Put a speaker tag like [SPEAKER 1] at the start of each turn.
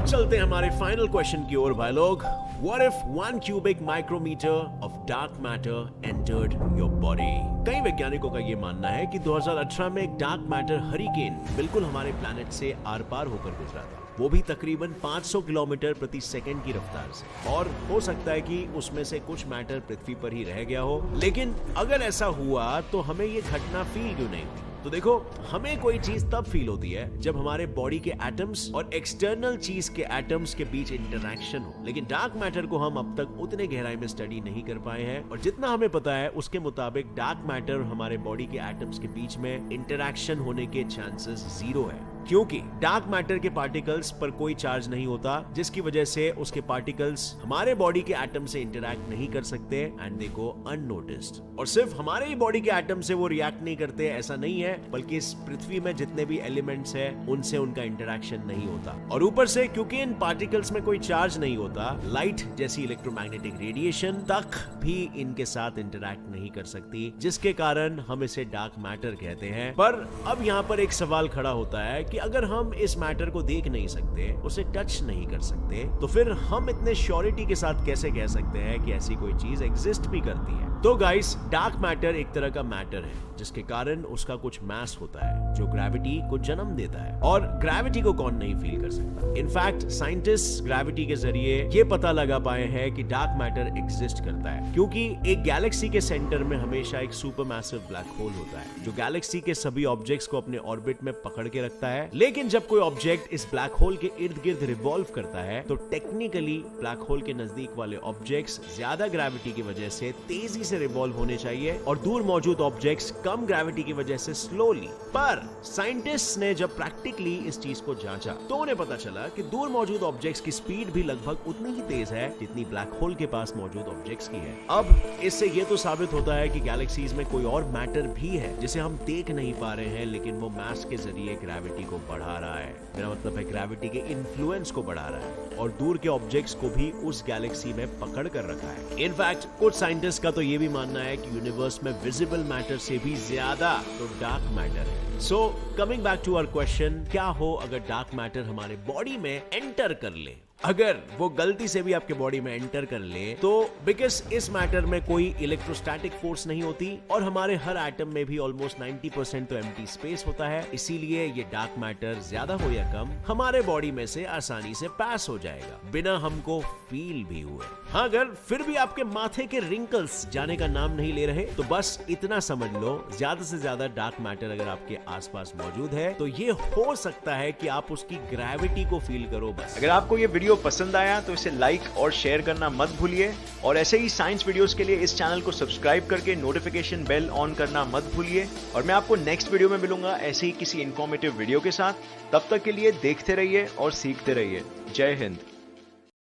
[SPEAKER 1] चलते हैं हमारे फाइनल क्वेश्चन की ओर भाई लोग। What if 1 cubic micrometer of dark matter entered your body? कई वैज्ञानिकों का ये मानना है कि 2018 में एक डार्क मैटर हरिकेन बिल्कुल हमारे प्लैनेट से आर पार होकर गुजरा था, वो भी तकरीबन 500 किलोमीटर प्रति सेकंड की रफ्तार से। और हो सकता है कि उसमें से कुछ मैटर पृथ्वी पर ही रह गया हो, लेकिन अगर ऐसा हुआ तो हमें ये घटना फील क्यों नहीं हुई? तो देखो, हमें कोई चीज तब फील होती है जब हमारे बॉडी के एटम्स और एक्सटर्नल चीज के एटम्स के बीच इंटरैक्शन हो, लेकिन डार्क मैटर को हम अब तक उतने गहराई में स्टडी नहीं कर पाए हैं। और जितना हमें पता है उसके मुताबिक डार्क मैटर और हमारे बॉडी के एटम्स के बीच में इंटरैक्शन होने के चांसेस 0 है, क्योंकि डार्क मैटर के पार्टिकल्स पर कोई चार्ज नहीं होता, जिसकी वजह से उसके पार्टिकल्स हमारे बॉडी के एटम से इंटरैक्ट नहीं कर सकते एंड दे गो अननोटिस्ड। और सिर्फ हमारे ही बॉडी के एटम से वो रिएक्ट नहीं करते ऐसा नहीं है, बल्कि इस पृथ्वी में जितने भी एलिमेंट्स हैं उनसे उनका इंटरैक्शन नहीं होता। और ऊपर से क्योंकि इन पार्टिकल्स में कोई चार्ज नहीं होता, लाइट जैसी इलेक्ट्रोमैग्नेटिक रेडिएशन तक भी इनके साथ इंटरैक्ट नहीं कर सकती, जिसके कारण हम इसे डार्क मैटर कहते हैं। पर अब यहाँ पर एक सवाल खड़ा होता है कि अगर हम इस मैटर को देख नहीं सकते, उसे टच नहीं कर सकते, तो फिर हम इतने श्योरिटी के साथ कैसे कह सकते हैं कि ऐसी कोई चीज एग्जिस्ट भी करती है? तो गाइस, डार्क मैटर एक तरह का मैटर है जिसके कारण उसका कुछ मास होता है जो ग्रेविटी को जन्म देता है। और ग्रेविटी को कौन नहीं फील कर सकता? इनफैक्ट साइंटिस्ट ग्रेविटी के जरिए ये पता लगा पाए हैं कि डार्क मैटर एग्जिस्ट करता है, क्योंकि एक गैलेक्सी के सेंटर में हमेशा एक सुपरमैसिव ब्लैक होल होता है जो गैलेक्सी के सभी ऑब्जेक्ट्स को अपने ऑर्बिट में पकड़ के रखता है। लेकिन जब कोई ऑब्जेक्ट इस ब्लैक होल के इर्द गिर्द रिवॉल्व करता है तो टेक्निकली ब्लैक होल के नजदीक वाले ऑब्जेक्ट्स ज्यादा ग्रेविटी की वजह से तेजी से रिवॉल्व होने चाहिए और दूर मौजूद ऑब्जेक्ट्स कम ग्रेविटी की वजह से स्लोली। पर साइंटिस्ट्स ने जब प्रैक्टिकली इस चीज को जांचा तो उन्हें पता चला कि दूर मौजूद ऑब्जेक्ट्स की स्पीड भी लगभग उतनी ही तेज है जितनी ब्लैक होल के पास मौजूद ऑब्जेक्ट्स की है। अब इससे ये तो साबित होता है कि गैलेक्सीज में कोई और मैटर भी है जिसे हम देख नहीं पा रहे हैं, लेकिन वो मास के जरिए ग्रेविटी को बढ़ा रहा है। मेरा मतलब है ग्रेविटी के इन्फ्लुएंस को बढ़ा रहा है और दूर के ऑब्जेक्ट्स को भी उस गैलेक्सी में पकड़ कर रखा है। इनफैक्ट कुछ साइंटिस्ट का तो ये भी मानना है कि यूनिवर्स में विजिबल मैटर से भी ज्यादा तो डार्क मैटर है। So coming back to our question, क्या हो अगर डार्क मैटर हमारे बॉडी में एंटर कर ले? अगर वो गलती से भी आपके बॉडी में एंटर कर ले तो बिकॉज इस मैटर में कोई इलेक्ट्रोस्टैटिक फोर्स नहीं होती और हमारे हर एटम में भी ऑलमोस्ट 90% तो एम्प्टी स्पेस होता है, इसीलिए ये डार्क मैटर ज्यादा हो या कम हमारे बॉडी में से आसानी से पास हो जाएगा बिना हमको फील भी हुए। हाँ, अगर फिर भी आपके माथे के रिंकल्स जाने का नाम नहीं ले रहे तो बस इतना समझ लो, ज्यादा से ज्यादा डार्क मैटर अगर आपके आसपास मौजूद है तो ये हो सकता है कि आप उसकी ग्रेविटी को फील करो बस।
[SPEAKER 2] अगर आपको ये वीडियो पसंद आया तो इसे लाइक और शेयर करना मत भूलिए, और ऐसे ही साइंस वीडियोस के लिए इस चैनल को सब्सक्राइब करके नोटिफिकेशन बेल ऑन करना मत भूलिए। और मैं आपको नेक्स्ट वीडियो में मिलूंगा ऐसे ही किसी इंफॉर्मेटिव वीडियो के साथ। तब तक के लिए देखते रहिए और सीखते रहिए। जय हिंद।